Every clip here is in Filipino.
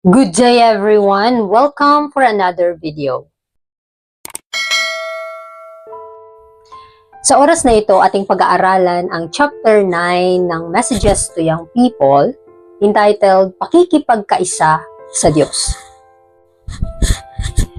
Good day everyone! Welcome for another video. Sa oras na ito, ating pag-aaralan ang chapter 9 ng Messages to Young People entitled Pakikipagkaisa sa Diyos.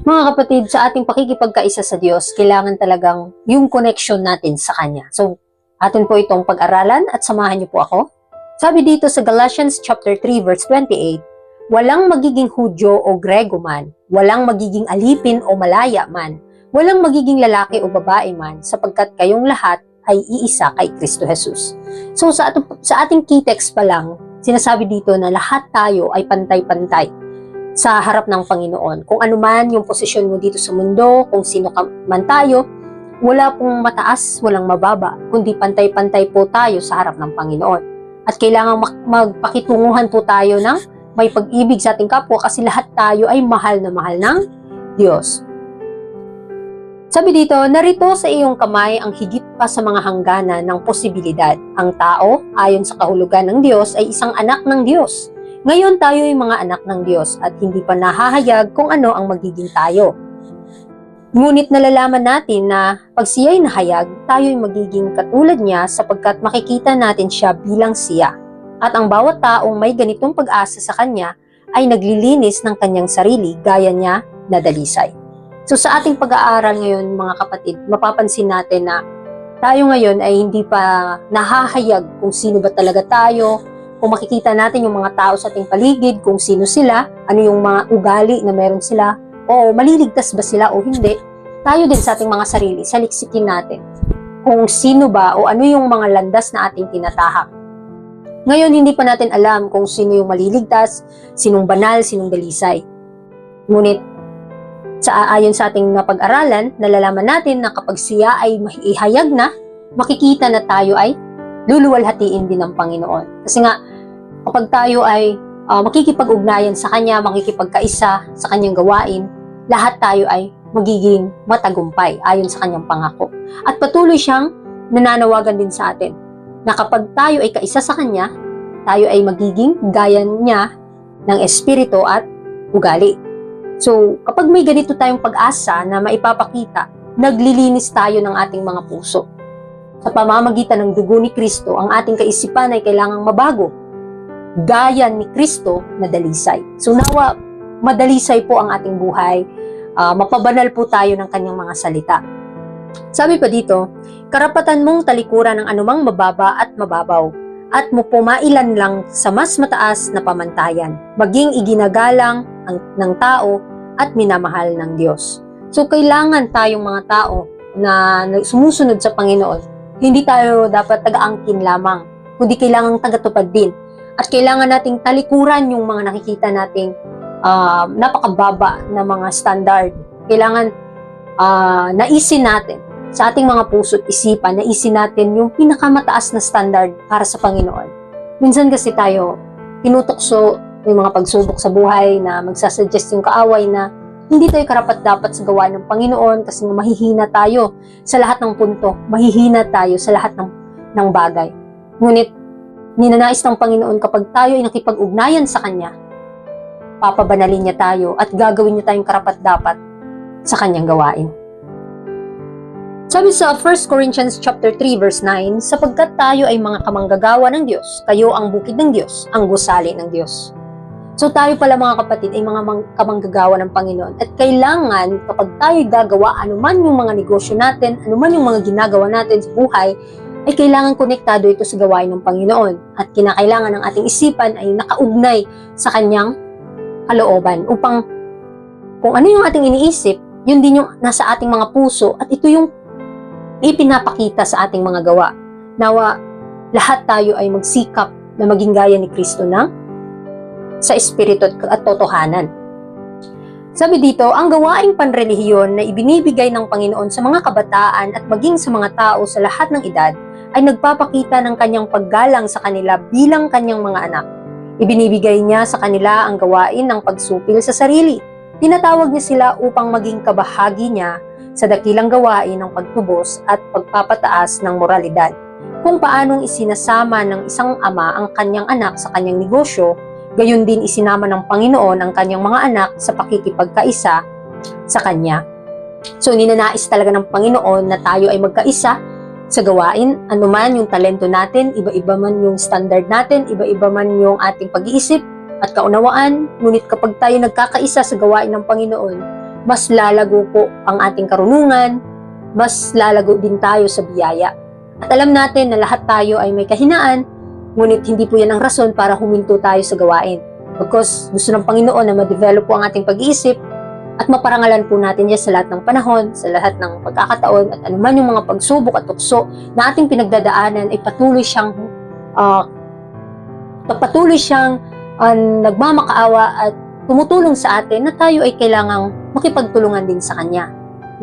Mga kapatid, sa ating pakikipagkaisa sa Diyos, kailangan talagang yung connection natin sa Kanya. So, atin po itong pag-aralan at samahan niyo po ako. Sabi dito sa Galatians chapter 3 verse 28, walang magiging Hudyo o Grego man, walang magiging alipin o malaya man, walang magiging lalaki o babae man, sapagkat kayong lahat ay iisa kay Kristo Jesus. So sa ating key text pa lang, sinasabi dito na lahat tayo ay pantay-pantay sa harap ng Panginoon. Kung ano man yung posisyon mo dito sa mundo, kung sino ka man tayo, wala pong mataas, walang mababa, kundi pantay-pantay po tayo sa harap ng Panginoon. At kailangan magpakitunguhan po tayo ng may pag-ibig sa ating kapwa kasi lahat tayo ay mahal na mahal ng Diyos. Sabi dito, narito sa iyong kamay ang higit pa sa mga hangganan ng posibilidad. Ang tao, ayon sa kahulugan ng Diyos, ay isang anak ng Diyos. Ngayon tayo ay mga anak ng Diyos at hindi pa nahahayag kung ano ang magiging tayo. Ngunit nalalaman natin na pag siya'y nahayag, tayo ay magiging katulad niya sapagkat makikita natin siya bilang siya. At ang bawat taong may ganitong pag-asa sa Kanya ay naglilinis ng kanyang sarili gaya niya na dalisay. So sa ating pag-aaral ngayon mga kapatid, mapapansin natin na tayo ngayon ay hindi pa nahahayag kung sino ba talaga tayo, kung makikita natin yung mga tao sa ating paligid, kung sino sila, ano yung mga ugali na meron sila, o maliligtas ba sila o hindi. Tayo din sa ating mga sarili, saliksikin natin kung sino ba o ano yung mga landas na ating tinatahak. Ngayon, hindi pa natin alam kung sino yung maliligtas, sinong banal, sinong dalisay. Ngunit, ayon sa ating napag-aralan, nalalaman natin na kapag siya ay ihayag na, makikita na tayo ay luluwalhatiin din ng Panginoon. Kasi nga, kapag tayo ay makikipag-ugnayan sa Kanya, makikipagkaisa sa Kanyang gawain, lahat tayo ay magiging matagumpay ayon sa Kanyang pangako. At patuloy siyang nananawagan din sa atin na kapag tayo ay kaisa sa Kanya, tayo ay magiging gaya niya ng espiritu at ugali. So, kapag may ganito tayong pag-asa na maipapakita, naglilinis tayo ng ating mga puso. Sa pamamagitan ng dugo ni Kristo, ang ating kaisipan ay kailangang mabago. Gaya ni Kristo na dalisay. So, nawa, madalisay po ang ating buhay. Mapabanal po tayo ng Kanyang mga salita. Sabi pa dito, karapatan mong talikuran ng anumang mababa at mababaw, at mo pumailan lang sa mas mataas na pamantayan, maging iginagalang ng tao at minamahal ng Diyos. So, kailangan tayong mga tao na sumusunod sa Panginoon, hindi tayo dapat taga-angkin lamang, kundi kailangan tagatupad din. At kailangan nating talikuran yung mga nakikita nating napakababa na mga standard. Kailangan naisin natin sa ating mga puso't isipan, naisin natin yung pinakamataas na standard para sa Panginoon. Minsan kasi tayo, tinutokso may mga pagsubok sa buhay na magsasuggest yung kaaway na hindi tayo karapat-dapat sa gawain ng Panginoon kasi mahihina tayo sa lahat ng punto, mahihina tayo sa lahat ng bagay. Ngunit, ninanais ng Panginoon kapag tayo ay nakipag-ugnayan sa Kanya, papabanalin niya tayo at gagawin niya tayong karapat-dapat sa Kanyang gawain. Sabi sa 1 Corinthians chapter 3 verse 9, sapagkat tayo ay mga kamanggagawa ng Diyos, kayo ang bukid ng Diyos, ang gusali ng Diyos. So tayo pala mga kapatid ay mga kamanggagawa ng Panginoon at kailangan kapag tayo gagawa anuman yung mga negosyo natin, anuman yung mga ginagawa natin sa buhay, ay kailangan konektado ito sa gawain ng Panginoon at kinakailangan ng ating isipan ay nakaugnay sa Kanyang kalooban upang kung ano yung ating iniisip, yun din yung nasa ating mga puso at ito yung ipinapakita sa ating mga gawa. Nawa, lahat tayo ay magsikap na maging gaya ni Kristo sa espiritu at totohanan. Sabi dito, ang gawaing panrelihiyon na ibinibigay ng Panginoon sa mga kabataan at maging sa mga tao sa lahat ng edad ay nagpapakita ng Kanyang paggalang sa kanila bilang Kanyang mga anak. Ibinibigay niya sa kanila ang gawain ng pagsupil sa sarili. Tinatawag niya sila upang maging kabahagi niya sa dakilang gawain ng pagtubos at pagpapataas ng moralidad. Kung paanong isinasama ng isang ama ang kanyang anak sa kanyang negosyo, gayon din isinama ng Panginoon ang kanyang mga anak sa pakikipagkaisa sa Kanya. So ninanais talaga ng Panginoon na tayo ay magkaisa sa gawain, anuman yung talento natin, iba-iba man yung standard natin, iba-iba man yung ating pag-iisip at kaunawaan, ngunit kapag tayo nagkakaisa sa gawain ng Panginoon, mas lalago po ang ating karunungan, mas lalago din tayo sa biyaya. At alam natin na lahat tayo ay may kahinaan, ngunit hindi po yan ang rason para huminto tayo sa gawain. Because gusto ng Panginoon na ma-develop po ang ating pag-iisip at maparangalan po natin yan sa lahat ng panahon, sa lahat ng pagkakataon, at anuman yung mga pagsubok at tukso na ating pinagdadaanan ay patuloy siyang nagmamakaawa at tumutulong sa atin na tayo ay kailangang makipagtulungan din sa Kanya.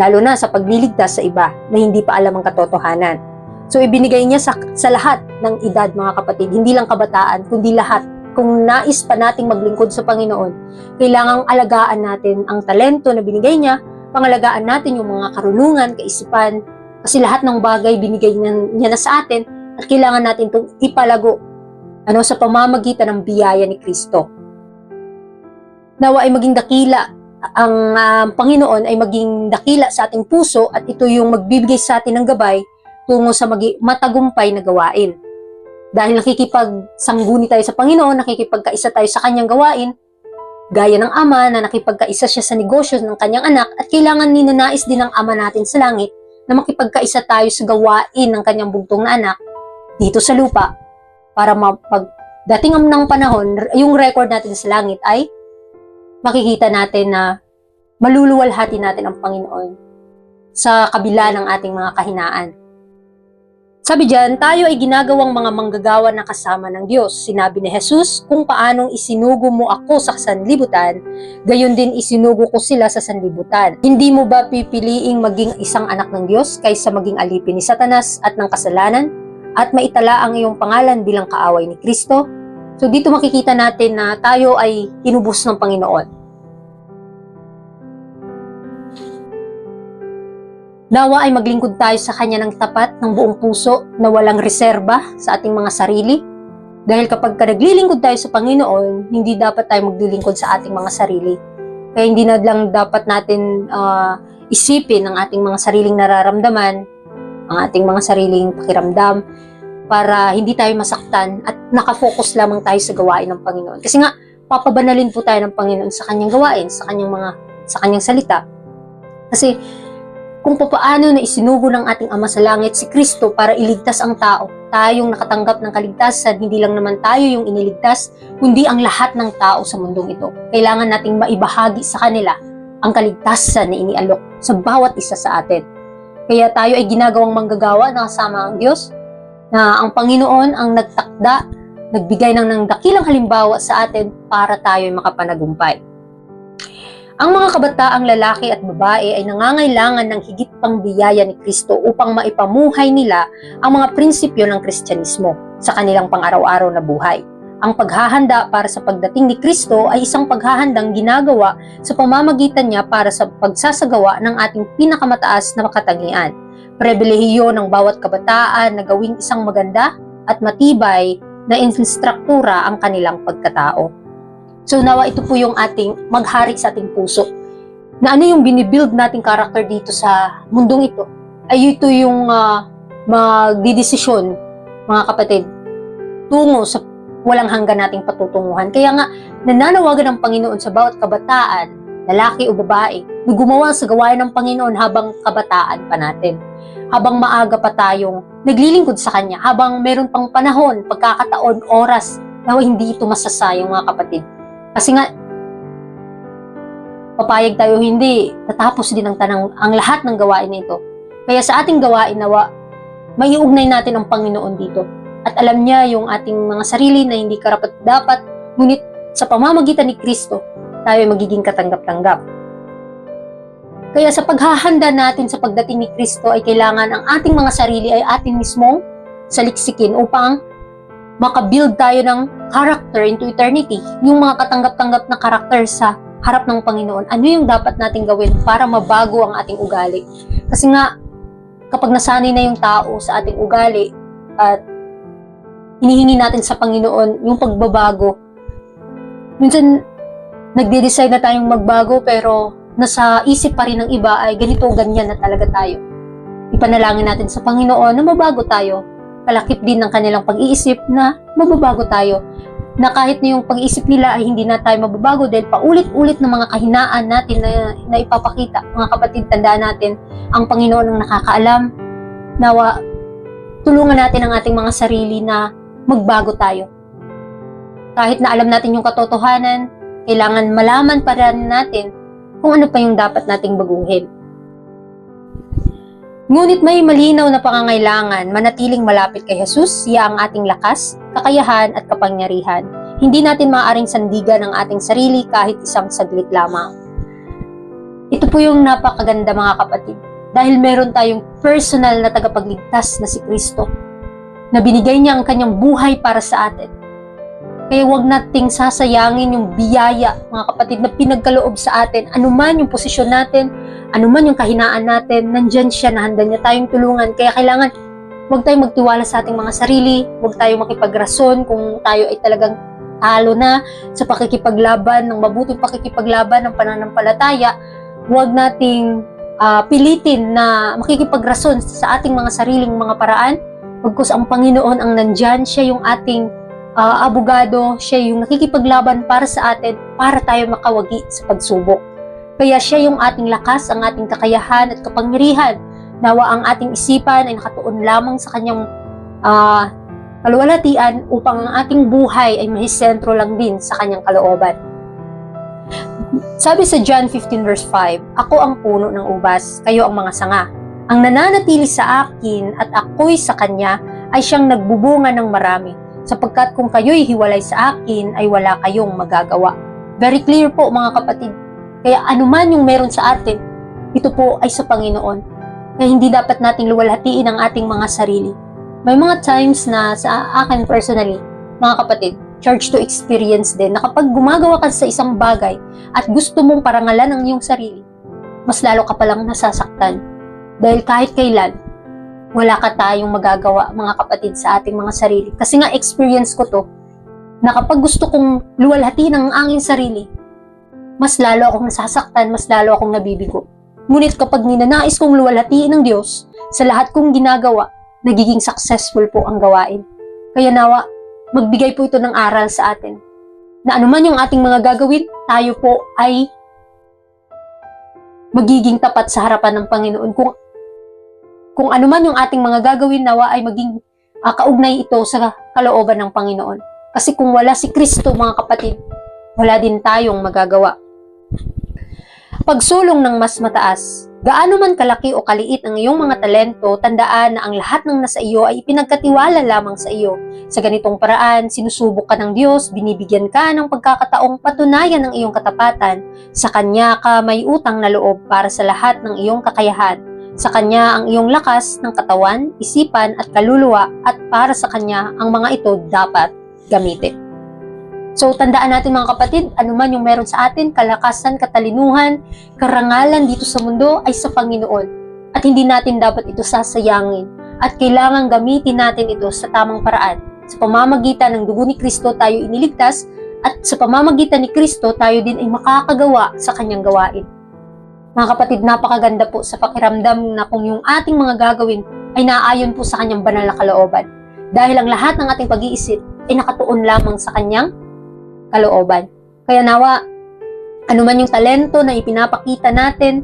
Lalo na sa pagliligtas sa iba na hindi pa alam ang katotohanan. So ibinigay niya sa lahat ng edad, mga kapatid, hindi lang kabataan, kundi lahat. Kung nais pa nating maglingkod sa Panginoon, kailangang alagaan natin ang talento na binigay niya, pangalagaan natin yung mga karunungan, kaisipan, kasi lahat ng bagay binigay niya na sa atin at kailangan natin itong ipalago sa pamamagitan ng biyaya ni Kristo. Nawa ay maging dakila ang Panginoon ay maging dakila sa ating puso at ito yung magbibigay sa atin ng gabay tungo sa matagumpay na gawain. Dahil nakikipagsangguni tayo sa Panginoon, nakikipagkaisa tayo sa Kanyang gawain, gaya ng Ama na nakipagkaisa siya sa negosyo ng Kanyang anak at kailangan ninanais din ng Ama natin sa langit na makipagkaisa tayo sa gawain ng Kanyang bugtong na anak dito sa lupa para pagdating ng panahon, yung record natin sa langit ay makikita natin na maluluwalhati natin ang Panginoon sa kabila ng ating mga kahinaan. Sabi diyan, tayo ay ginagawang mga manggagawa na kasama ng Diyos. Sinabi ni Jesus, kung paanong isinugo mo ako sa sanlibutan, gayon din isinugo ko sila sa sanlibutan. Hindi mo ba pipiliing maging isang anak ng Diyos kaysa maging alipin ni Satanas at ng kasalanan at maitala ang iyong pangalan bilang kaaway ni Kristo? So dito makikita natin na tayo ay tinubos ng Panginoon. Nawa ay maglingkod tayo sa Kanya ng tapat, ng buong puso, na walang reserba sa ating mga sarili. Dahil kapag naglilingkod tayo sa Panginoon, hindi dapat tayo maglilingkod sa ating mga sarili. Kaya hindi na lang dapat natin isipin ang ating mga sariling nararamdaman, ang ating mga sariling pakiramdam, para hindi tayo masaktan at nakafocus lamang tayo sa gawain ng Panginoon. Kasi nga, papabanalin po tayo ng Panginoon sa Kanyang gawain, sa Kanyang salita. Kasi, kung paano na isinugo ng ating Ama sa langit si Kristo para iligtas ang tao, tayong nakatanggap ng kaligtasan, hindi lang naman tayo yung iniligtas, kundi ang lahat ng tao sa mundong ito. Kailangan nating maibahagi sa kanila ang kaligtasan na inialok sa bawat isa sa atin. Kaya tayo ay ginagawang manggagawa na kasama ang Diyos, na ang Panginoon ang nagtakda, nagbigay ng dakilang halimbawa sa atin para tayo ay makapanagumpay. Ang mga kabataang lalaki at babae ay nangangailangan ng higit pang biyaya ni Kristo upang maipamuhay nila ang mga prinsipyo ng Kristyanismo sa kanilang pang-araw-araw na buhay. Ang paghahanda para sa pagdating ni Kristo ay isang paghahandang ginagawa sa pamamagitan niya para sa pagsasagawa ng ating pinakamataas na katangian. Pribilehiyo ng bawat kabataan na gawing isang maganda at matibay na instruktura ang kanilang pagkatao. So nawa ito po yung ating maghari sa ating puso. Na ano yung binibuild nating karakter dito sa mundong ito? Ay ito yung magdidesisyon, mga kapatid, tungo sa walang hanggan nating patutunguhan. Kaya nga, nananawagan ng Panginoon sa bawat kabataan, lalaki o babae, na gumawa sa gawain ng Panginoon habang kabataan pa natin. Habang maaga pa tayong naglilingkod sa Kanya, habang meron pang panahon, pagkakataon, oras, na hindi ito masasayang, mga kapatid. Kasi nga, papayag tayo hindi, tatapos din ang lahat ng gawain na ito. Kaya sa ating gawain nawa, maiugnay natin ang Panginoon dito. At alam niya yung ating mga sarili na hindi karapat-dapat, ngunit sa pamamagitan ni Kristo, tayo ay magiging katanggap-tanggap. Kaya sa paghahanda natin sa pagdating ni Kristo ay kailangan ang ating mga sarili ay atin mismong saliksikin upang makabuild tayo ng character into eternity. Yung mga katanggap-tanggap na karakter sa harap ng Panginoon. Ano yung dapat natin gawin para mabago ang ating ugali? Kasi nga, kapag nasanay na yung tao sa ating ugali at hinihingi natin sa Panginoon yung pagbabago, Minsan, nagde-decide na tayong magbago pero nasa isip pa rin ng iba ay ganito, ganyan na talaga tayo. Ipanalangin natin sa Panginoon na mabago tayo. Kalakip din ng kanilang pag-iisip na mababago tayo. Na kahit na yung pag-iisip nila ay hindi na tayo mababago dahil paulit-ulit na mga kahinaan natin na ipapakita. Mga kapatid, tandaan natin, ang Panginoon ang nakakaalam. Nawa, tulungan natin ang ating mga sarili na magbago tayo. Kahit na alam natin yung katotohanan, kailangan malaman pa rin natin kung ano pa yung dapat nating baguhin. Ngunit may malinaw na pangangailangan manatiling malapit kay Jesus, siya ang ating lakas, kakayahan at kapangyarihan. Hindi natin maaaring sandigan ang ating sarili kahit isang saglit lamang. Ito po yung napakaganda mga kapatid, dahil meron tayong personal na tagapagligtas na si Kristo, na binigay niya ang kanyang buhay para sa atin. Kaya huwag nating sasayangin yung biyaya, mga kapatid, na pinagkaloob sa atin. Anuman yung posisyon natin, anuman yung kahinaan natin, nandyan siya, na handa niya tayong tulungan. Kaya kailangan, huwag tayong magtiwala sa ating mga sarili, huwag tayong makipagrason kung tayo ay talagang talo na sa pakikipaglaban, ng mabuting pakikipaglaban ng pananampalataya. Huwag nating pilitin na makikipagrason sa ating mga sariling mga paraan. Pagkus ang Panginoon ang nandyan, siya yung ating abogado, siya yung nakikipaglaban para sa atin, para tayo makawagi sa pagsubok. Kaya siya yung ating lakas, ang ating kakayahan at kapangyarihan. Nawa ang ating isipan ay nakatuon lamang sa kanyang kaluwalhatian upang ang ating buhay ay mahisentro lang din sa kanyang kalooban. Sabi sa John 15 verse 5, "Ako ang puno ng ubas, kayo ang mga sanga. Ang nananatili sa akin at ako'y sa kanya ay siyang nagbubunga ng marami. Sapagkat kung kayo'y hiwalay sa akin, ay wala kayong magagawa." Very clear po mga kapatid. Kaya anuman yung meron sa atin, ito po ay sa Panginoon. Kaya hindi dapat nating luwalhatiin ang ating mga sarili. May mga times na sa akin personally, mga kapatid, church to experience din, na kapag gumagawa ka sa isang bagay at gusto mong parangalan ang iyong sarili, mas lalo ka palang nasasaktan. Dahil kahit kailan, wala ka tayong magagawa, mga kapatid, sa ating mga sarili. Kasi nga, experience ko to, na kapag gusto kong luwalhatiin ang aking sarili, mas lalo akong nasasaktan, mas lalo akong nabibigo. Ngunit kapag ninanais kong luwalhatiin ng Diyos, sa lahat kong ginagawa, nagiging successful po ang gawain. Kaya nawa, magbigay po ito ng aral sa atin, na anuman yung ating mga gagawin, tayo po ay magiging tapat sa harapan ng Panginoon. Kung ano man yung ating mga gagawin, nawa ay maging kaugnay ito sa kalooban ng Panginoon. Kasi kung wala si Kristo, mga kapatid, wala din tayong magagawa. Pagsulong ng mas mataas. Gaano man kalaki o kaliit ang iyong mga talento, tandaan na ang lahat ng nasa iyo ay ipinagkatiwala lamang sa iyo. Sa ganitong paraan, sinusubok ka ng Diyos, binibigyan ka ng pagkakataong patunayan ng iyong katapatan. Sa Kanya ka may utang na loob para sa lahat ng iyong kakayahan. Sa Kanya ang iyong lakas ng katawan, isipan at kaluluwa, at para sa Kanya ang mga ito dapat gamitin. So, tandaan natin mga kapatid, anuman yung meron sa atin, kalakasan, katalinuhan, karangalan dito sa mundo ay sa Panginoon. At hindi natin dapat ito sasayangin. At kailangan gamitin natin ito sa tamang paraan. Sa pamamagitan ng dugo ni Kristo tayo iniligtas, at sa pamamagitan ni Kristo tayo din ay makakagawa sa Kanyang gawain. Mga kapatid, napakaganda po sa pakiramdam na kung yung ating mga gagawin ay naayon po sa Kanyang banal na kalooban. Dahil ang lahat ng ating pag-iisip ay nakatuon lamang sa Kanyang kalooban. Kaya nawa, anuman yung talento na ipinapakita natin,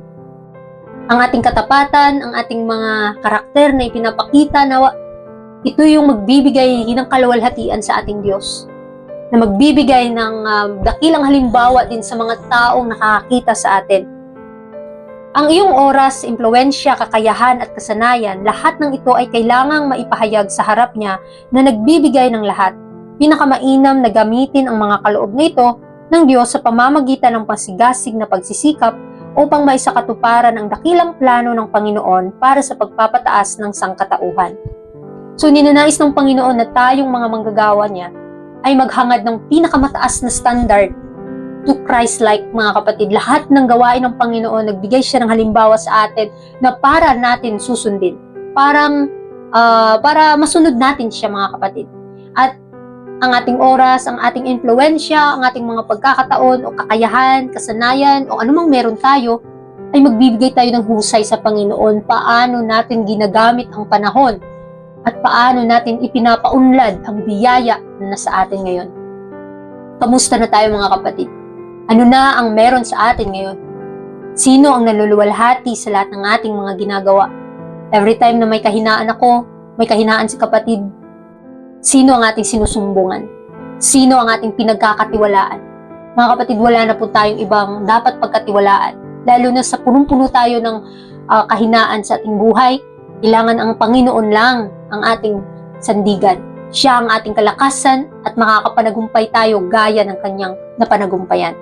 ang ating katapatan, ang ating mga karakter na ipinapakita, nawa, ito yung magbibigay ng kaluwalhatian sa ating Diyos. Na magbibigay ng dakilang halimbawa din sa mga taong nakakakita sa atin. Ang iyong oras, impluwensya, kakayahan at kasanayan, lahat ng ito ay kailangang maipahayag sa harap niya na nagbibigay ng lahat. Pinakamainam na gamitin ang mga kaloob na ito ng Diyos sa pamamagitan ng pasigasig na pagsisikap upang maisakatuparan ang dakilang plano ng Panginoon para sa pagpapataas ng sangkatauhan. So ninanais ng Panginoon na tayong mga manggagawa niya ay maghangad ng pinakamataas na standard to Christ-like, mga kapatid. Lahat ng gawain ng Panginoon, nagbigay siya ng halimbawa sa atin na para natin susundin. Para masunod natin siya, mga kapatid. At ang ating oras, ang ating impluensya, ang ating mga pagkakataon o kakayahan, kasanayan o anumang meron tayo, ay magbibigay tayo ng husay sa Panginoon paano natin ginagamit ang panahon at paano natin ipinapaunlad ang biyaya na nasa atin ngayon. Kamusta na tayo mga kapatid? Ano na ang meron sa atin ngayon? Sino ang naluluwalhati sa lahat ng ating mga ginagawa? Every time na may kahinaan ako, may kahinaan si kapatid, sino ang ating sinusumbungan? Sino ang ating pinagkakatiwalaan? Mga kapatid, wala na po tayong ibang dapat pagkatiwalaan. Lalo na sa punong-puno tayo ng kahinaan sa ating buhay, kailangan ang Panginoon lang ang ating sandigan. Siya ang ating kalakasan at makakapanagumpay tayo gaya ng kanyang napanagumpayan.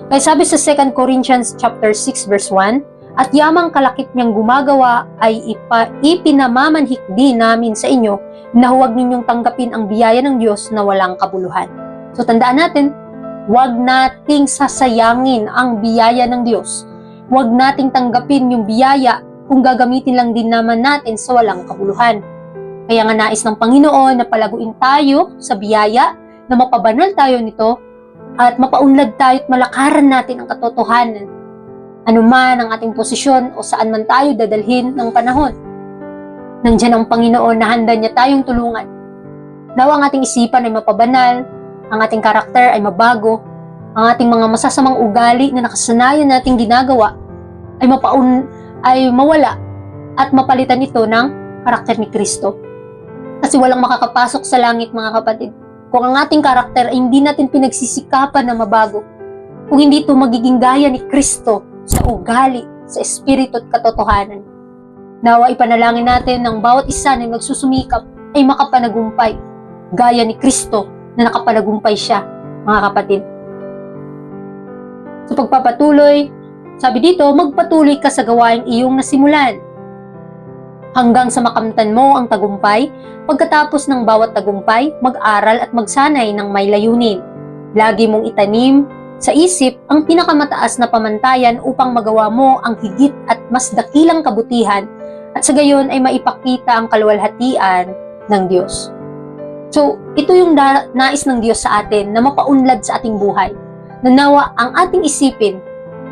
Kaya sabi sa 2 Corinthians chapter 6 verse 1, at yamang kalakip niyang gumagawa ay ipinamamanhik din namin sa inyo na huwag ninyong tanggapin ang biyaya ng Diyos na walang kabuluhan. So tandaan natin, huwag nating sasayangin ang biyaya ng Diyos. Huwag nating tanggapin yung biyaya kung gagamitin lang din naman natin sa walang kabuluhan. Kaya nga nais ng Panginoon na palaguin tayo sa biyaya, na mapabanal tayo nito, at mapaunlad tayo at malakaran natin ang katotohanan. Ano man ang ating posisyon o saan man tayo dadalhin ng panahon. Nandiyan ang Panginoon na handa niya tayong tulungan. Nawa ang ating isipan ay mapabanal, ang ating karakter ay mabago, ang ating mga masasamang ugali na nakasanayan nating ginagawa ay mawala at mapalitan ito ng karakter ni Kristo. Kasi walang makakapasok sa langit mga kapatid kung ang ating karakter ay hindi natin pinagsisikapan na mabago. Kung hindi ito magiging gaya ni Kristo sa ugali, sa espiritu at katotohanan. Nawa ipanalangin natin ng bawat isa na nagsusumikap ay makapanagumpay gaya ni Kristo na nakapanagumpay siya, mga kapatid. Sa pagpapatuloy, sabi dito, magpatuloy ka sa gawaing iyong nasimulan hanggang sa makamtan mo ang tagumpay. Pagkatapos ng bawat tagumpay, mag-aral at magsanay ng may layunin. Lagi mong itanim sa isip ang pinakamataas na pamantayan upang magawa mo ang higit at mas dakilang kabutihan at sa gayon ay maipakita ang kaluwalhatian ng Diyos. So, ito yung nais ng Diyos sa atin na mapaunlad sa ating buhay. Nanawa ang ating isipin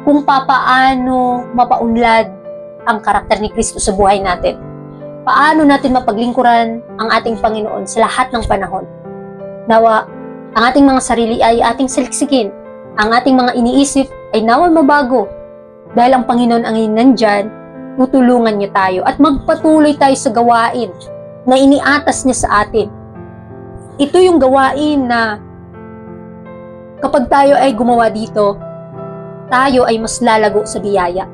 kung papaano mapaunlad ang karakter ni Kristo sa buhay natin. Paano natin mapaglingkuran ang ating Panginoon sa lahat ng panahon. Nawa, ang ating mga sarili ay ating saliksikin. Ang ating mga iniisip ay nawa mabago. Dahil ang Panginoon ang nandyan, tutulungan niya tayo at magpatuloy tayo sa gawain na iniatas niya sa atin. Ito yung gawain na kapag tayo ay gumawa dito, tayo ay mas lalago sa biyaya.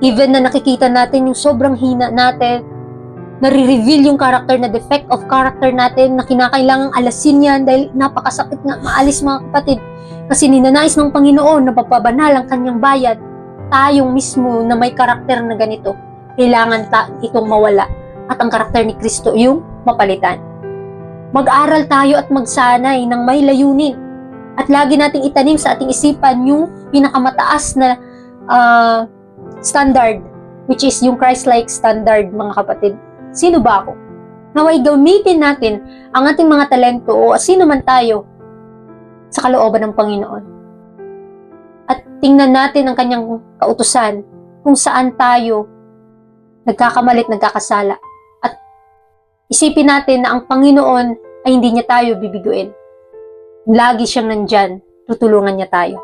Even na nakikita natin yung sobrang hina natin, nare-reveal yung character na defect of character natin na kinakailangang alasin yan dahil napakasakit nga maalis mga kapatid. Kasi ninanais ng Panginoon na papabanal ang kanyang bayan, tayong mismo na may karakter na ganito, kailangan itong mawala at ang karakter ni Kristo yung mapalitan. Mag-aral tayo at magsanay ng may layunin at lagi nating itanim sa ating isipan yung pinakamataas na standard, which is yung Christ-like standard mga kapatid. Sino ba ako? Naway gamitin natin ang ating mga talento o sino man tayo sa kalooban ng Panginoon. At tingnan natin ang kanyang kautusan kung saan tayo nagkakamalit, nagkakasala. At isipin natin na ang Panginoon ay hindi niya tayo bibiguin. Lagi siyang nandyan, tutulungan niya tayo.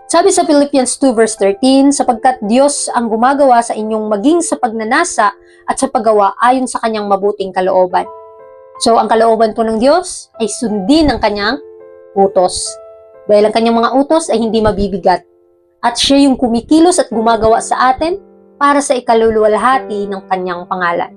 Sabi sa Philippians 2 verse 13, sapagkat Diyos ang gumagawa sa inyong maging sa pagnanasa at sa paggawa ayon sa kanyang mabuting kalooban. So, ang kalooban po ng Diyos ay sundin ang kanyang utos. Dahil ang kanyang mga utos ay hindi mabibigat. At siya yung kumikilos at gumagawa sa atin para sa ikaluluwalhati ng kanyang pangalan.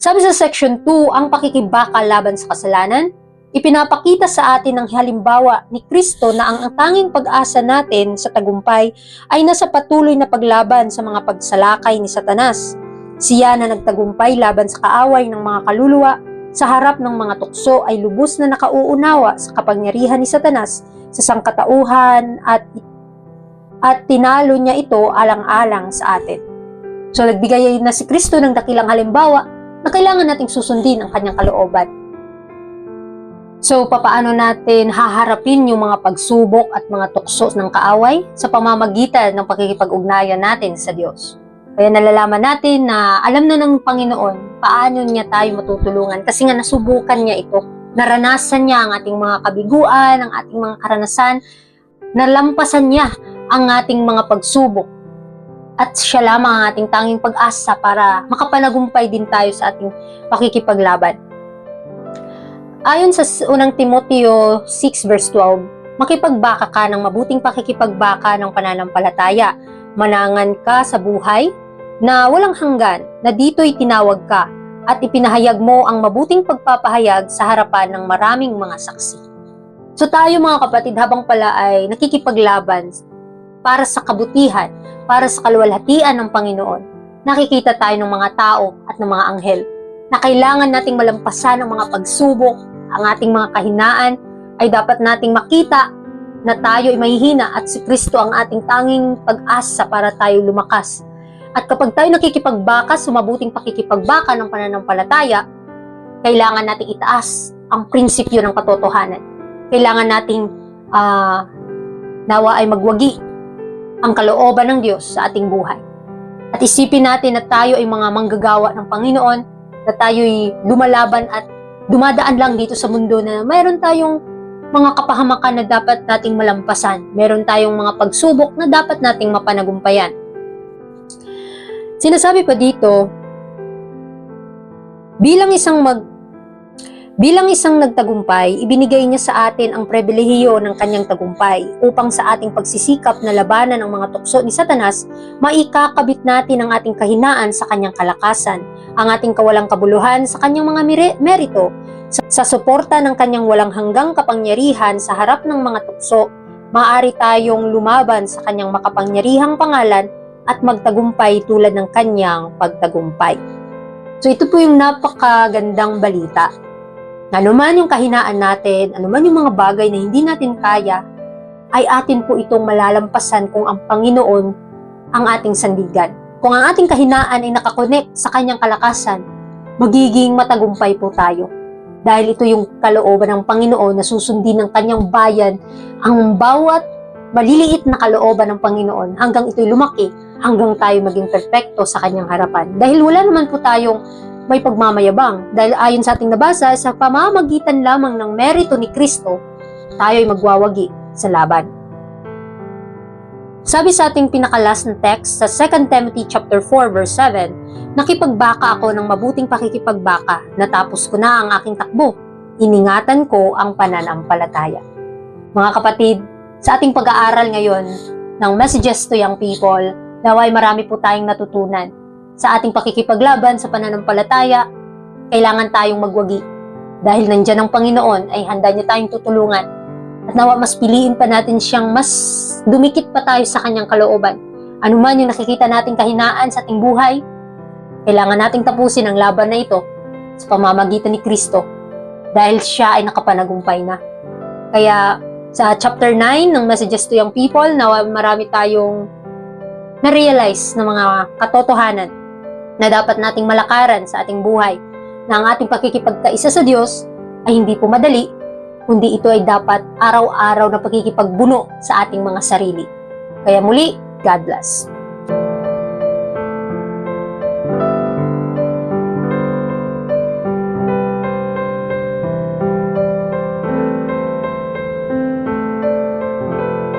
Sabi sa section 2, ang pakikibaka laban sa kasalanan, ipinapakita sa atin ng halimbawa ni Kristo na ang tanging pag-asa natin sa tagumpay ay nasa patuloy na paglaban sa mga pagsalakay ni Satanas. Siya na nagtagumpay laban sa kaaway ng mga kaluluwa sa harap ng mga tukso ay lubos na nakauunawa sa kapangyarihan ni Satanas sa sangkatauhan at tinalo niya ito alang-alang sa atin. So nagbigay na si Kristo ng dakilang halimbawa na kailangan nating susundin ang kanyang kalooban. So, papaano natin haharapin yung mga pagsubok at mga tukso ng kaaway? Sa pamamagitan ng pakikipag-ugnayan natin sa Diyos. Kaya nalalaman natin na alam na ng Panginoon paano niya tayo matutulungan kasi nga nasubukan niya ito. Naranasan niya ang ating mga kabiguan, ang ating mga karanasan, nalampasan niya ang ating mga pagsubok. At siya lamang ang ating tanging pag-asa para makapanagumpay din tayo sa ating pakikipaglaban. Ayon sa unang Timoteo 6 verse 12, makipagbaka ka ng mabuting pakikipagbaka ng pananampalataya. Manangan ka sa buhay na walang hanggan, na dito'y tinawag ka at ipinahayag mo ang mabuting pagpapahayag sa harapan ng maraming mga saksi. So tayo mga kapatid, habang pala ay nakikipaglaban para sa kabutihan, para sa kaluwalhatian ng Panginoon, nakikita tayo ng mga tao at ng mga anghel na kailangan nating malampasan ang mga pagsubok, ang ating mga kahinaan, ay dapat nating makita na tayo ay mahihina at si Kristo ang ating tanging pag-asa para tayo lumakas. At kapag tayo nakikipagbaka, mabuting pakikipagbaka ng pananampalataya, kailangan nating itaas ang prinsipyo ng katotohanan. Kailangan nating nawa ay magwagi ang kalooban ng Diyos sa ating buhay. At isipin natin na tayo ay mga manggagawa ng Panginoon, na tayo'y lumalaban at dumadaan lang dito sa mundo na mayroon tayong mga kapahamakan na dapat nating malampasan. Meron tayong mga pagsubok na dapat nating mapanagumpayan. Sinasabi pa dito, bilang isang nagtagumpay, ibinigay niya sa atin ang pribilehiyo ng kanyang tagumpay upang sa ating pagsisikap na labanan ang mga tukso ni Satanas, maikakabit natin ang ating kahinaan sa kanyang kalakasan, ang ating kawalang kabuluhan sa kanyang mga merito, sa suporta ng kanyang walang hanggang kapangyarihan sa harap ng mga tukso, maaari tayong lumaban sa kanyang makapangyarihang pangalan at magtagumpay tulad ng kanyang pagtagumpay. So ito po yung napakagandang balita. Anuman yung kahinaan natin, anuman yung mga bagay na hindi natin kaya, ay atin po itong malalampasan kung ang Panginoon ang ating sandigan. Kung ang ating kahinaan ay nakakonect sa kanyang kalakasan, magiging matagumpay po tayo. Dahil ito yung kalooban ng Panginoon na susundin ng kanyang bayan ang bawat maliliit na kalooban ng Panginoon hanggang ito'y lumaki, hanggang tayo maging perfecto sa kanyang harapan. Dahil wala naman po tayong may pagmamayabang. Dahil ayon sa ating nabasa, sa pamamagitan lamang ng merito ni Kristo, tayo ay magwawagi sa laban. Sabi sa ating pinakalas na text sa 2 Timothy chapter 4 verse 7, nakipagbaka ako ng mabuting pakikipagbaka, natapos ko na ang aking takbo, iningatan ko ang pananampalataya. Mga kapatid, sa ating pag-aaral ngayon ng Messages to Young People, naway marami po tayong natutunan. Sa ating pakikipaglaban sa pananampalataya, kailangan tayong magwagi. Dahil nandyan ang Panginoon, ay handa niya tayong tutulungan. At nawa mas piliin pa natin siyang mas dumikit pa tayo sa kanyang kalooban. Ano man yung nakikita nating kahinaan sa ating buhay, kailangan nating tapusin ang laban na ito sa pamamagitan ni Kristo. Dahil siya ay nakapanagumpay na. Kaya sa chapter 9 ng Messages to Young People, nawa marami tayong na-realize na mga katotohanan na dapat nating malakaran sa ating buhay, na ang ating pakikipagkaisa sa Diyos ay hindi po madali, kundi ito ay dapat araw-araw na pakikipagbuno sa ating mga sarili. Kaya muli, God bless.